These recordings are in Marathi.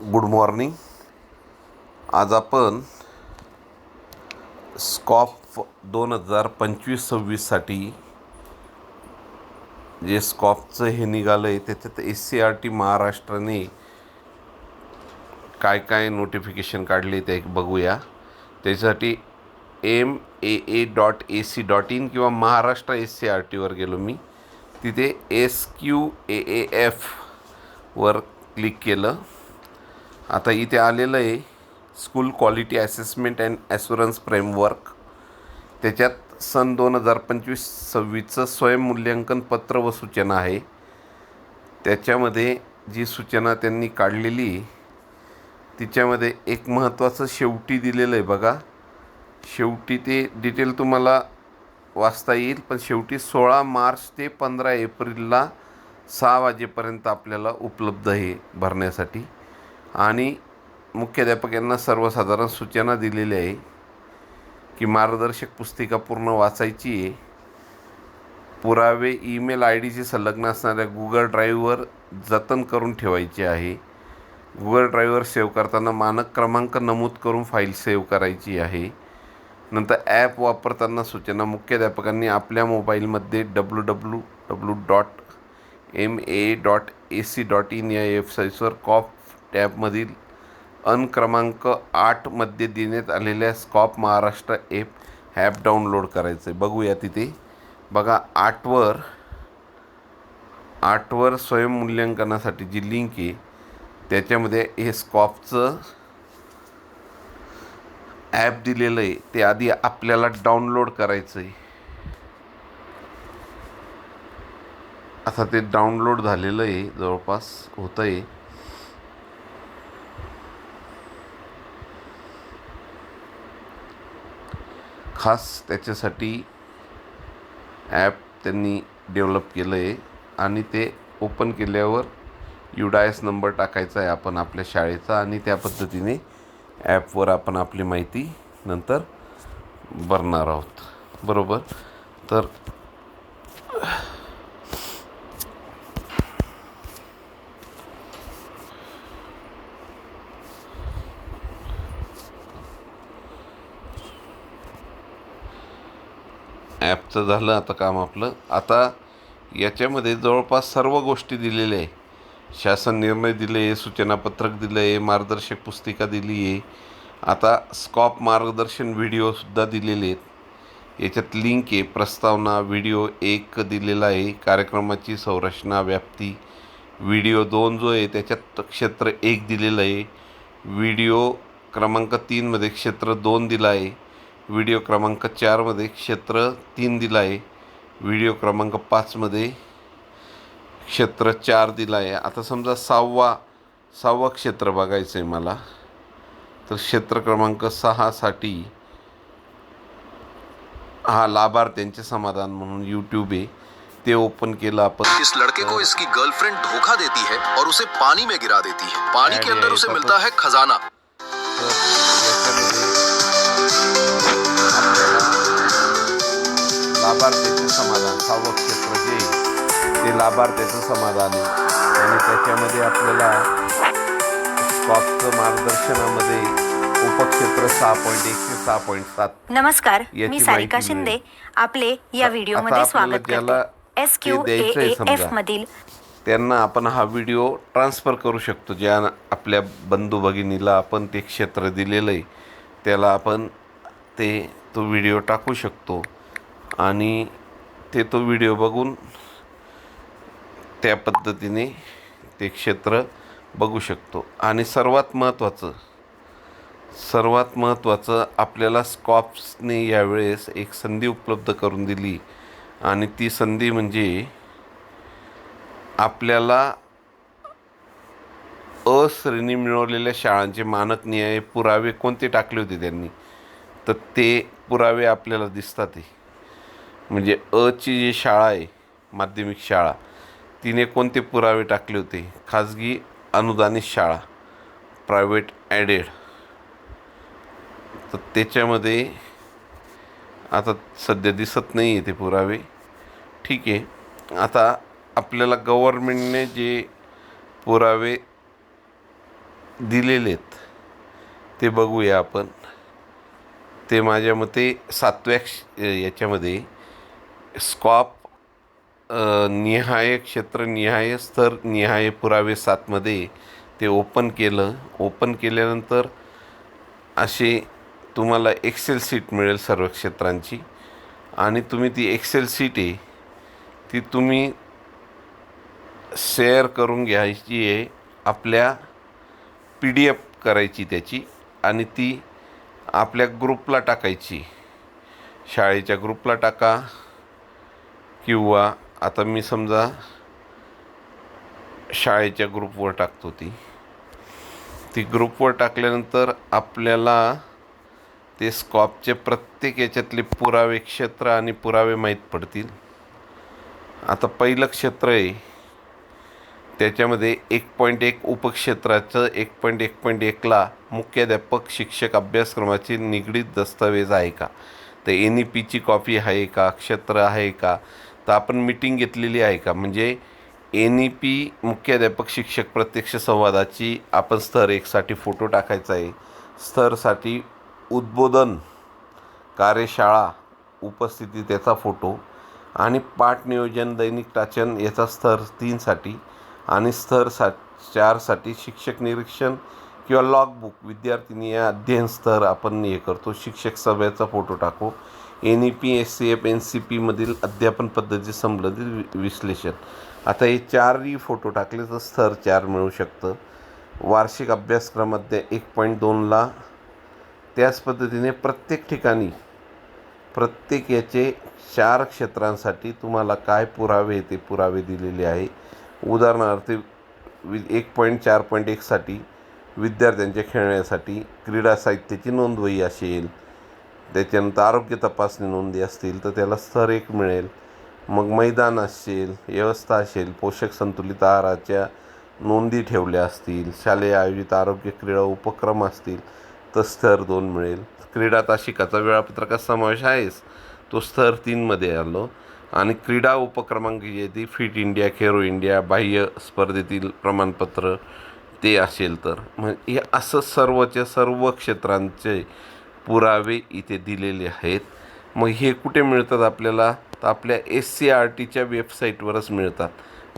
Good morning. आज आपण स्कॉप 2025-26साठी जे स्कॉपचं हे निघालं आहे त्याच्यात SCRT महाराष्ट्राने काय काय नोटिफिकेशन काढले ते बघूया. त्याच्यासाठी MAA.AC.in किंवा महाराष्ट्र SCRTवर गेलो मी. तिथे SQAAF वर क्लिक केलं. आता इथे आलेलं आहे school quality assessment and assurance framework. त्याच्यात सन 2025-26चं स्वयंमूल्यांकन पत्र व सूचना आहे. त्याच्यामध्ये जी सूचना त्यांनी काढलेली तिच्यामध्ये एक महत्त्वाचं शेवटी दिलेलं आहे बघा. शेवटी ते डिटेल तुम्हाला वाचता येईल, पण शेवटी 16 मार्च ते 15 एप्रिलला 6 वाजेपर्यंत आपल्याला उपलब्ध आहे भरण्यासाठी. आणि मुख्याध्यापक यांना सर्वसाधारण सूचना दिलेल्या आहे की मार्गदर्शक पुस्तिका पूर्ण वाचायची आहे. पुरावे ईमेल IDशी संलग्न असणाऱ्या गुगल ड्राईव्हवर जतन करून ठेवायचे आहे. गुगल ड्राईव्हवर सेव्ह करताना मानक क्रमांक नमूद करून फाईल सेव्ह करायची आहे. नंतर ॲप वापरताना सूचना मुख्याध्यापकांनी आपल्या मोबाईलमध्ये www.ma.ac.in या वेबसाईट्सवर कॉप टॅबमधील क्रमांक 8 मध्ये देण्यात आलेल्या स्कॉप महाराष्ट्र ॲप डाउनलोड करायचं आहे. बघूया तिथे बघा 8वर स्वयंमूल्यांकनासाठी जी लिंक आहे त्याच्यामध्ये हे स्कॉपचं ॲप दिलेलं आहे. ते आधी आपल्याला डाउनलोड करायचं आहे. आता ते डाउनलोड झालेलं आहे, जवळपास होतं आहे. खास त्याच्यासाठी ॲप त्यांनी डेव्हलप केलं आहे. आणि ते ओपन केल्यावर UDIS नंबर टाकायचा आहे आपण आपल्या शाळेचा, आणि त्या पद्धतीने ॲपवर आपण आपली माहिती नंतर भरणार आहोत. बरोबर. तर ॲपचं झालं आता काम आपलं. आता याच्यामध्ये जवळपास सर्व गोष्टी दिलेल्या आहे. शासन निर्णय दिले आहे, सूचनापत्रक दिलं आहे, मार्गदर्शक पुस्तिका दिली आहे. आता स्कॉप मार्गदर्शन व्हिडिओसुद्धा दिलेले आहेत. याच्यात लिंक आहे, प्रस्तावना व्हिडिओ 1 दिलेला आहे, कार्यक्रमाची संरचना व्याप्ती. व्हिडिओ 2 जो आहे त्याच्यात क्षेत्र 1 दिलेलं आहे. व्हिडिओ क्रमांक 3मध्ये क्षेत्र 2 दिला आहे. व्हिडिओ क्रमांक 4मध्ये क्षेत्र 3 दिला आहे. व्हिडिओ क्रमांक 5मध्ये क्षेत्र 4 दिला आहे. आता समजा सहावा क्षेत्र बघायचं आहे मला, तर क्षेत्र क्रमांक 6साठी हा लाभार्थ्यांचे समाधान म्हणून यूट्यूब आहे, ते ओपन केलं आपण. इस लड़के को इसकी गर्लफ्रेंड धोखा देती है और उसे पानी में गिरा देती है. पानी के अंदर उसे मिलता है खजाना. लाभार्थ्याचे समाधान 6वं क्षेत्र जे ते लाभार्थ्याचं समाधान आहे. आणि त्याच्यामध्ये आपल्याला स्कॉपचं मार्गदर्शनामध्ये उपक्षेत्र 6.1 ते 6.7. नमस्कार, मी सारिका शिंदे. आपले या व्हिडिओमध्ये स्वागत करते. SQAAF मधील त्यांना आपण हा व्हिडिओ ट्रान्सफर करू शकतो. ज्या आपल्या बंधू भगिनीला आपण ते क्षेत्र दिलेलं आहे त्याला आपण तो व्हिडिओ टाकू शकतो आणि तो व्हिडिओ बघून त्या पद्धतीने ते क्षेत्र बघू शकतो. आणि सर्वात महत्त्वाचं आपल्याला स्कॉप्सने यावेळेस एक संधी उपलब्ध करून दिली. आणि ती संधी म्हणजे आपल्याला श्रेणी मिळवलेल्या शाळांचे मानकनिहाय पुरावे कोणते टाकले होते त्यांनी, तर ते पुरावे आपल्याला दिसतात. म्हणजे ची जी शाळा आहे माध्यमिक शाळा, तिने कोणते पुरावे टाकले होते. खाजगी अनुदानित शाळा, प्रायव्हेट ॲडेड, तर त्याच्यामध्ये आता सध्या दिसत नाही आहे ते पुरावे. ठीक आहे. आता आपल्याला गव्हर्मेंटने जे पुरावे दिलेले आहेत ते बघूया आपण. ते माझ्या मते 7व्या याच्यामध्ये स्कॉप निहाय क्षेत्र निहाय स्तर निहाय पुरावे 7मध्ये ते ओपन केलं. ओपन केल्यानंतर असे तुम्हाला एक्सेल शीट मिळेल सर्व क्षेत्रांची, आणि तुम्ही ती एक्सेल शीट आहे ती तुम्ही शेअर करून घ्यायची आहे, आपल्या PDF करायची त्याची, आणि ती आपल्या ग्रुपला टाकायची. शाळेच्या ग्रुपला टाका, किंवा आता मी समजा शाळेच्या ग्रुपवर टाकतो. ती ग्रुपवर टाकल्यानंतर आपल्याला ते स्कॉपचे प्रत्येक याच्यातले पुरावे क्षेत्र आणि पुरावे माहीत पडतील. आता पहिलं क्षेत्र आहे त्याच्यामध्ये 1.1 उपक्षेत्राचं 1.1.1ला मुख्याध्यापक शिक्षक अभ्यासक्रमाचे निगडीत दस्तावेज आहे का, तर NEPची कॉपी आहे का, क्षेत्र आहे का, तर आपण मीटिंग घेतलेली आहे का, म्हणजे NEP मुख्याध्यापक शिक्षक प्रत्यक्ष संवादाची आपण स्तर 1साठी फोटो टाकायचा आहे. स्तरसाठी उद्बोधन कार्यशाळा उपस्थिती त्याचा फोटो, आणि पाठ नियोजन दैनिक वाचन याचा स्तर 3साठी, आणि स्तर 4साठी शिक्षक निरीक्षण किंवा लॉगबुक विद्यार्थिनी या अध्ययन स्तर आपण हे करतो. शिक्षक सभेचा फोटो टाकू. NEP SCF NCPमधील अध्यापन पद्धती संबंधित विश्लेषण. आता हे 4ही फोटो टाकले तर स्तर 4 मिळू शकतं. वार्षिक अभ्यासक्रमामध्ये 1.2ला त्याच पद्धतीने प्रत्येक ठिकाणी प्रत्येक याचे 4 क्षेत्रांसाठी तुम्हाला काय पुरावे ते पुरावे दिलेले आहे. उदाहरणार्थ 1.4.1साठी विद्यार्थ्यांच्या खेळण्यासाठी क्रीडा साहित्याची नोंदवही असेल, त्याच्यानंतर आरोग्य तपासणी नोंदी असतील तर त्याला स्तर 1 मिळेल. मग मैदान असेल, व्यवस्था असेल, पोषक संतुलित आहाराच्या नोंदी ठेवल्या असतील, शालेय आयोजित आरोग्य क्रीडा उपक्रम असतील तर स्तर 2 मिळेल. क्रीडा तासिकाचा वेळापत्रकात समावेश आहेच, तो स्तर 3मध्ये आलो. आणि क्रीडा उपक्रमांची यादी फिट इंडिया, खेरो इंडिया, बाह्य स्पर्धेतील प्रमाणपत्र ते असेल तर, म्हणजे हे असं सर्वच्या सर्व क्षेत्रांचे पुरावे इथे दिलेले आहेत. मग हे कुठे मिळतात आपल्याला, तर आपल्या SCRTच्या वेबसाईटवरच मिळतात,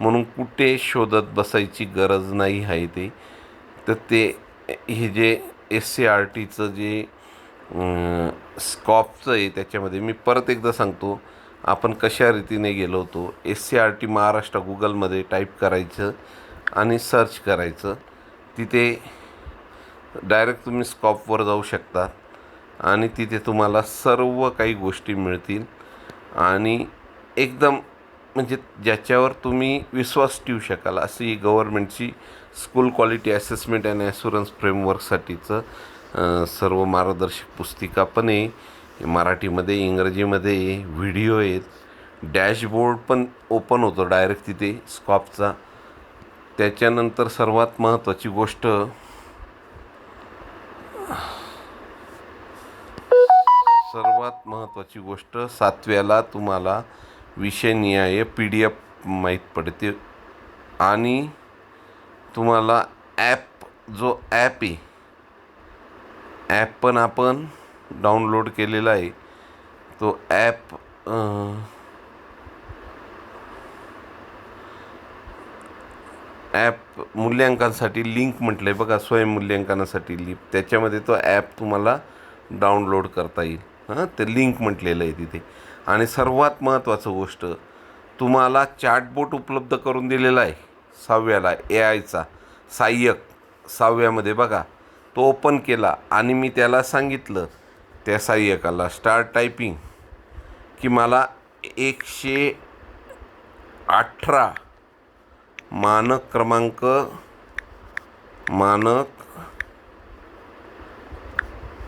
म्हणून कुठे शोधत बसायची गरज नाही आहे ते. तर ते हे जे SCRTचं जे स्कॉपचं आहे त्याच्यामध्ये मी परत एकदा सांगतो आपण कशा रीतीने गेलो होतो. SCRT महाराष्ट्र गुगलमध्ये टाईप करायचं आणि सर्च करायचं, तिथे डायरेक्ट तुम्ही स्कॉपवर जाऊ शकता आणि तिथे तुम्हाला सर्व काही गोष्टी मिळतील. आणि एकदम म्हणजे ज्याच्यावर तुम्ही विश्वास ठेवू शकाल अशी गव्हर्नमेंटची school quality assessment and assurance फ्रेमवर्कसाठीचं सर्व मार्गदर्शक पुस्तिका पण आहे. मराठीमध्ये, इंग्रजीमध्ये व्हिडिओ आहेत. डॅशबोर्ड पण ओपन होतो डायरेक्ट तिथे स्कॉपचा. त्याच्यानंतर सर्वात महत्त्वाची गोष्ट 7व्याला तुम्हाला विषयनिहाय PDF माहीत पडते. आणि तुम्हाला जो ॲप आहे, ॲप पण आपण डाउनलोड केलेला आहे. तो ॲप मूल्यांकनासाठी लिंक म्हटलं आहे बघा, स्वयंमूल्यांकनासाठी लिंक, त्याच्यामध्ये तो ॲप तुम्हाला डाउनलोड करता येईल. ते लिंक म्हटलेलं आहे तिथे. आणि सर्वात महत्त्वाचं गोष्ट, तुम्हाला चॅटबोट उपलब्ध करून दिलेला आहे 6व्याला, AIचा सहाय्यक 6व्यामध्ये बघा. तो ओपन केला आणि मी त्याला सांगितलं त्या सहाय्यकाला स्टार्ट टायपिंग, की मला 118 मानक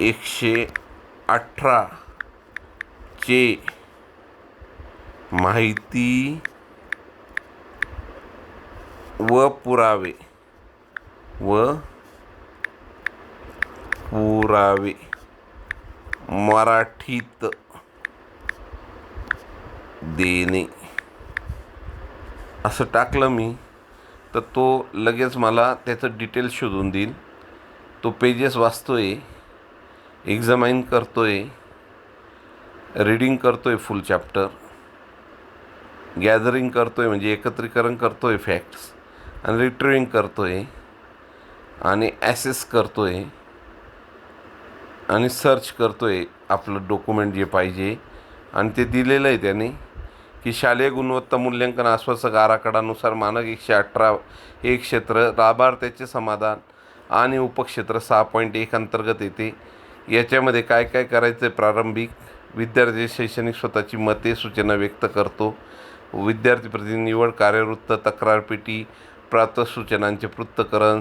118 चे माहिती व पुरावे मराठीत देणे असं टाकलं मी, तर तो लगेच मला त्याचं डिटेल्स शोधून देईल तो पेजेस वाचतोय, एक्झामाइन करतोय, रीडिंग करतोय फुल चॅप्टर, गॅदरिंग करतोय म्हणजे एकत्रीकरण करतोय फॅक्ट्स, आणि रिट्रिव्हिंग करतोय, आणि ॲसेस करतोय, आणि सर्च करतोय आपलं डॉक्युमेंट जे पाहिजे. आणि ते दिलेलं आहे त्याने की शालेय गुणवत्ता मूल्यांकन आश्वासक आराखडानुसार मानक 118 हे क्षेत्र लाभार्थ्याचे समाधान आणि उपक्षेत्र 6.1 अंतर्गत येते. याच्यामध्ये काय काय करायचं आहे? प्रारंभिक विद्यार्थी शैक्षणिक स्वतःची मते सूचना व्यक्त करतो, विद्यार्थी प्रतिनिधी निवड, कार्यवृत्त, तक्रारपेटी, प्राप्त सूचनांचे पृथक्करण,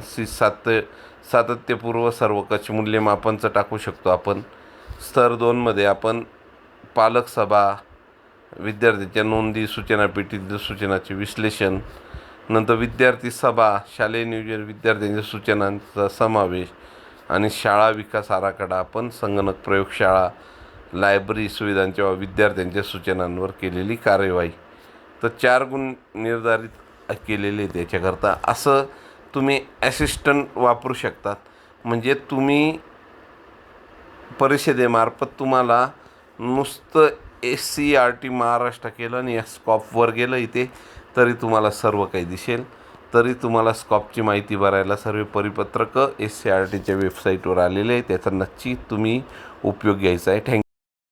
सातत्यपूर्व सर्वकष मूल्यमापनचं टाकू शकतो आपण. स्तर 2मध्ये आपण पालक सभा, विद्यार्थ्यांच्या नोंदी, सूचनापेटीतील सूचनाचे विश्लेषण, नंतर विद्यार्थी सभा, शालेय नियोजन, विद्यार्थ्यांच्या सूचनांचा समावेश, आणि शाळा विकास आराखडा आपण संगणक प्रयोगशाळा, लायब्ररी सुविधांच्या विद्यार्थ्यांच्या सूचनांवर केलेली कार्यवाही. तर 4 गुण निर्धारित केलेले त्याच्याकरता. असं तुम्ही ॲसिस्टंट वापरू शकतात. म्हणजे तुम्ही परिषदेमार्फत तुम्हाला नुसतं SCERT महाराष्ट्र केलं आणि या स्कॉपवर गेलं इथे तरी तुम्हाला सर्व काही दिसेल. तरी तुम्हाला स्कॉपची माहिती भरायला सर्व परिपत्रकं SCERTच्या वेबसाईटवर आलेले आहे. त्याचा नक्की तुम्ही उपयोग घ्यायचा आहे. थँक्यू.